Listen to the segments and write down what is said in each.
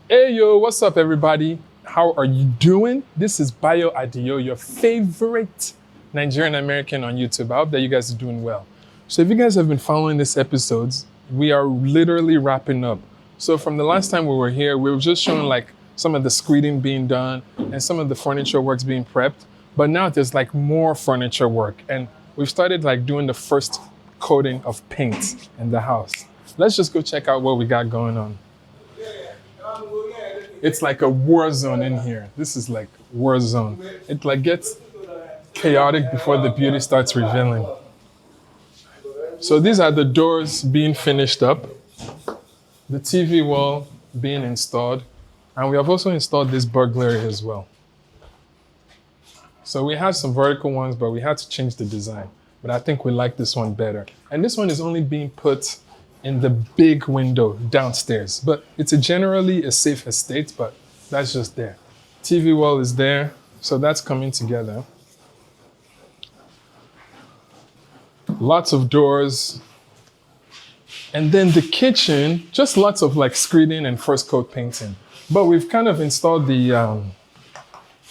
Hey yo, what's up everybody? How are you doing? This is Bayo Adio, your favorite Nigerian American on YouTube. I hope that you guys are doing well. So if you guys have been following these episodes, we are literally wrapping up. So from the last time we were here, we were just showing like some of the screeding being done and some of the furniture works being prepped. But now there's like more furniture work and we've started like doing the first coating of paint in the house. Let's just go check out what we got going on. It's like a war zone in here. This is like war zone. It like gets chaotic before the beauty starts revealing. So these are the doors being finished up, the TV wall being installed, and we have also installed this burglary as well. So we had some vertical ones, but we had to change the design. But I think we like this one better. And this one is only being put in the big window downstairs. But it's generally a safe estate, but that's just there. TV wall is there, so that's coming together. Lots of doors. And then the kitchen, just lots of like screeding and first coat painting. But we've kind of installed the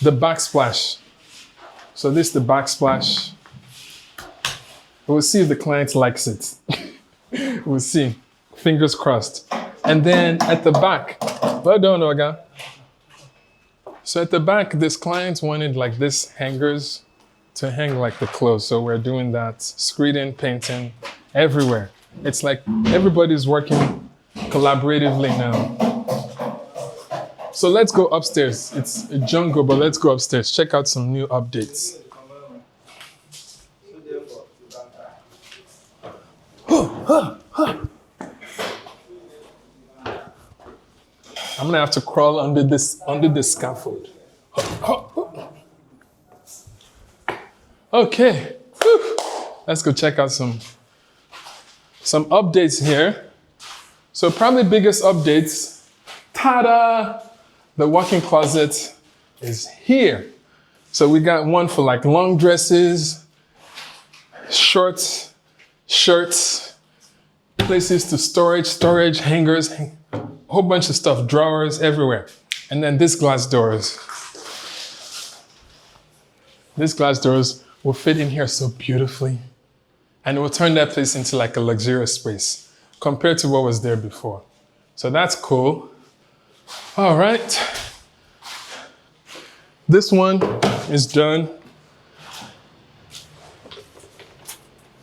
backsplash. So this is the backsplash. We'll see if the client likes it. We'll see. Fingers crossed. And then at the back, well done, Oga. So at the back, this client wanted like this hangers to hang like the clothes. So we're doing that, screeding, painting, everywhere. It's like everybody's working collaboratively now. So let's go upstairs. It's a jungle, but let's go upstairs. Check out some new updates. I'm gonna have to crawl under the scaffold. Okay, whew. Let's go check out some updates here. So probably biggest updates, ta-da! The walk-in closet is here. So we got one for like long dresses, shorts, shirts, places to storage hangers, a whole bunch of stuff, drawers everywhere. And then these glass doors. These glass doors will fit in here so beautifully. And it will turn that place into like a luxurious space compared to what was there before. So that's cool. All right. This one is done.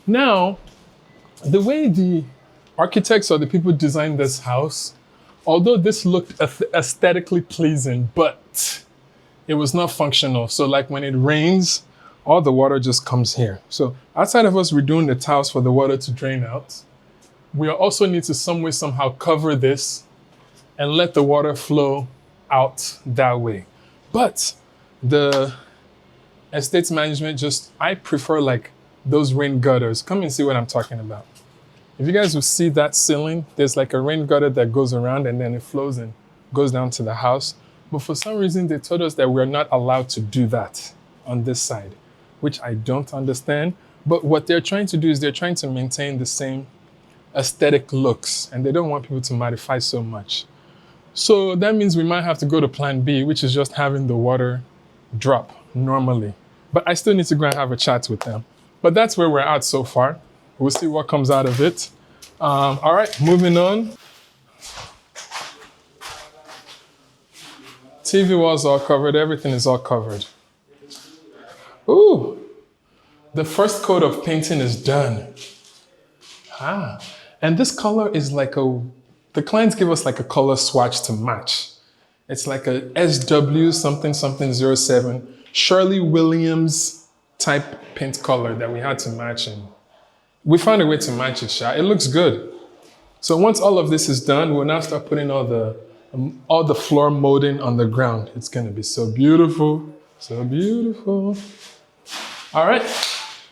Now, the way the architects or the people designed this house, although this looked aesthetically pleasing, but it was not functional. So like when it rains, all the water just comes here. So outside of us redoing the tiles for the water to drain out, we also need to some way, somehow cover this and let the water flow out that way. But the estate management I prefer like those rain gutters. Come and see what I'm talking about. If you guys will see that ceiling, there's like a rain gutter that goes around and then it flows and goes down to the house. But for some reason, they told us that we're not allowed to do that on this side, which I don't understand. But what they're trying to do is they're trying to maintain the same aesthetic looks and they don't want people to modify so much. So that means we might have to go to plan B, which is just having the water drop normally. But I still need to go and have a chat with them. But that's where we're at so far. We'll see what comes out of it. All right, moving on. TV walls all covered, everything is all covered. Ooh, the first coat of painting is done. And this color is like the clients give us like a color swatch to match. It's like a SW something 07 Sherwin-Williams type paint color that we had to match, and we found a way to match it, Sha. It looks good. So once all of this is done, we'll now start putting all the floor molding on the ground. It's gonna be so beautiful, so beautiful. All right,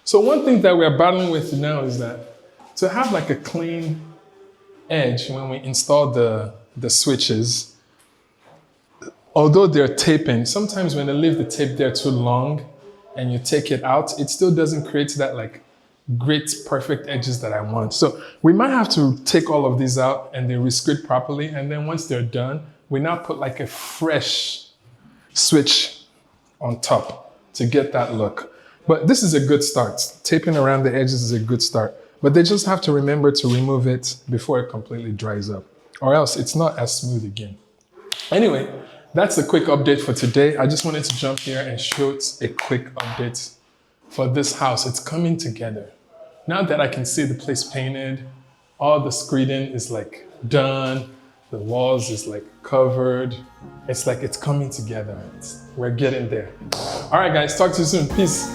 so one thing that we're battling with now is that to have like a clean edge when we install the switches, although they're taping, sometimes when they leave the tape there too long and you take it out, it still doesn't create that like great perfect edges that I want. So we might have to take all of these out and then rescreed properly, and then once they're done, we now put like a fresh switch on top to get that look. But this is a good start. Taping around the edges is a good start. But they just have to remember to remove it before it completely dries up, or else it's not as smooth again. Anyway, that's a quick update for today. I just wanted to jump here and show a quick update for this house. It's coming together. Now that I can see the place painted, all the screeding is like done, the walls is like covered. It's like it's coming together. We're getting there. All right, guys, talk to you soon. Peace.